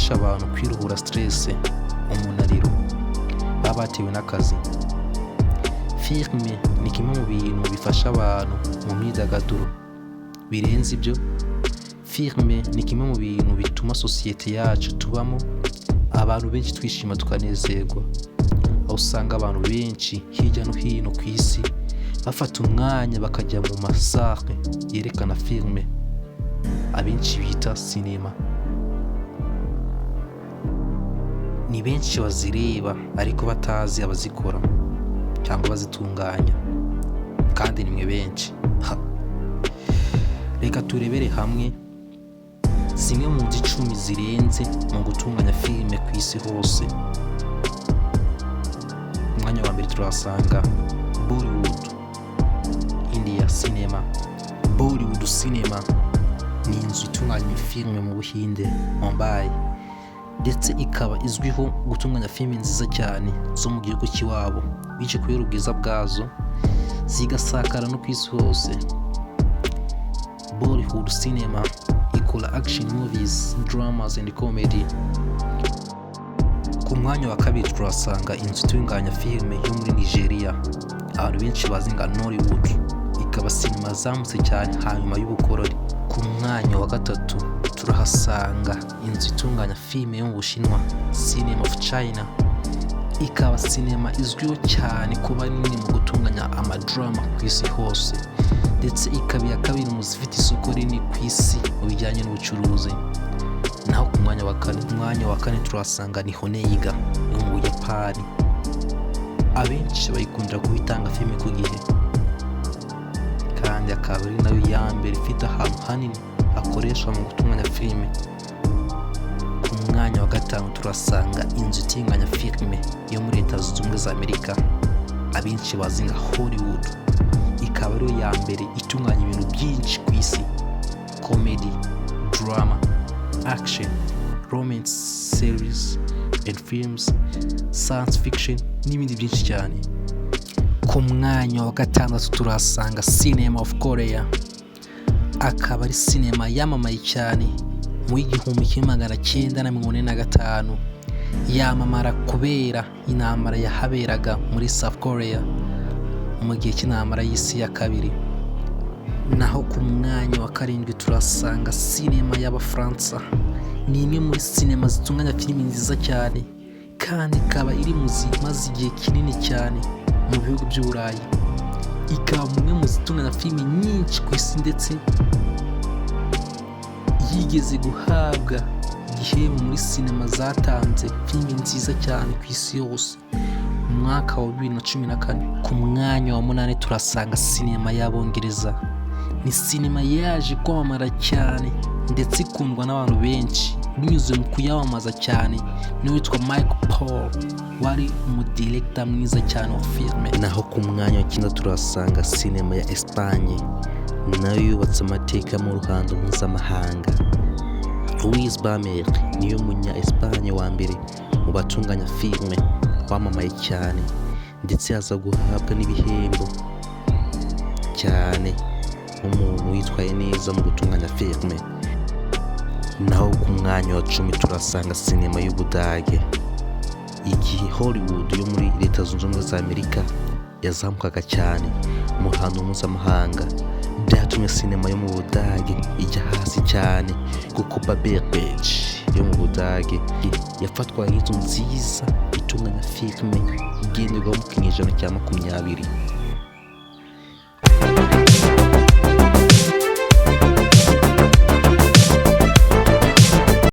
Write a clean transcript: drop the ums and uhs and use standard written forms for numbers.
ifasha abantu kwiruhura stress, umunaniro baba batewe n'akazi. Filime ni kimwe mu bintu bifasha abantu mu myidagaduro. Birenze ibyo, filime ni kimwe mu bintu bituma sosiyete yacu tubamo abantu benshi twishima tukanezerwa. Aho usanga abantu benshi hirya no hino ku isi bafata umwanya bakajya mu masare yerekana filime abenshi bita sinema. Ni benshi bazireba ariko batazi abazikora cyangwa bazitunganya, kandi nimwe benshi. Reka turebere hamwe zimwe mu nzu 10 zirenze mu gutunganya filime ku isi hose. Umwanya wa mbere turasanga Bollywood, India cinema. Bollywood cinema ni inzu itunganya filime mu Buhinde, Mumbai, ndetse ikaba izwiho gutunganya filime nziza cyane zo mu gihugu cy'iwabo, bice kubera ubwiza bwazo zigasakara no ku isi hose. Bollywood cinema ikora action movies, dramas and comedy. Ku mwanya wa kabiri turasanga inzu itunganya filime yo muri Nigeria, abantu benshi bazi nka Nollywood, ikaba sinema zamutse cyane hanyuma y'ubukoroni. Ku mwanya wa gatatu turahasanga inzu itunganya filime yo mu Bushinwa, Cinema of China, ikaba sinema izwiho cyane kuba nini mu gutunganya amadrama ku isi hose, ndetse ikaba iya kabiri mu zifite isoko rinini ku isi mu bijyanye n'ubucuruzi. Naho ku mwanya wa kane turasanga ni Honeiga yo mu Buyapani. Abenshi bayikundira kubitanga filime ku gihe, kandi akaba ari nayo ya mbere ifite ahantu hanini hakoreshwa mu gutunganya filime. Ku mwanya wa gatanu turasanga inzu itunganya filime yo muri Leta Zunze Ubumwe za Amerika, abenshi bazi nka Hollywood, ikaba ariyo ya mbere itunganya ibintu byinshi ku isi: comedy, drama, action, romance series and films, science fiction n'ibindi byinshi cyane. Ku mwanya wa gatandatu turasanga Cinema of Korea, akaba ari sinema yamamaye cyane mu 1945. Yamamara kubera intambara yahaberaga muri South Korea mu gihe cy'intambara y'isi ya kabiri. Naho ku mwanya wa karindwi turasanga sinema y'Abafaransa. Ni imwe muri sinema zitunganya filimi nziza cyane, kandi ikaba iri maze igihe kinini cyane mu bihugu by'Uburayi. Ikaba imwe mu zitunganya filimi nyinshi ku isi, ndetse yigeze guhabwa igihembo muri sinema zatanze filimi nziza cyane ku isi yose mu mwaka wa 2014. Ku mwanya wa 8 turasanga sinema y'Abongereza. Ni sinema yaje kwamamara cyane ndetse ikundwa n'abantu benshi binyuze mu kuyamamaza cyane n'uwitwa Michael Paul, wari umudirector mwiza cyane wa filime. Naho ku mwanya wa 9 turasanga sinema ya Espagne, nayo yubatse amateka mu ruhando mpuzamahanga. Luis Buñuel niyo munya Espagne wa mbere mu batunganya filime wamamaye cyane, ndetse aza guhabwa n'ibihembo cyane umuntu witwaye neza mu gutunganya filime. Naho ku mwanya wa 10 turasanga sinema y'Ubudage. Igihe Hollywood yo muri Leta Zunze Ubumwe za Amerika yazamukaga cyane mu ruhando mpuzamahanga, byatumye sinema yo mu Budage ijya hasi cyane, kuko Babelbeach yo mu Budage yafatwaga nk'inzu nziza itunganya filime igenderwaho mu kinyejana cya 20.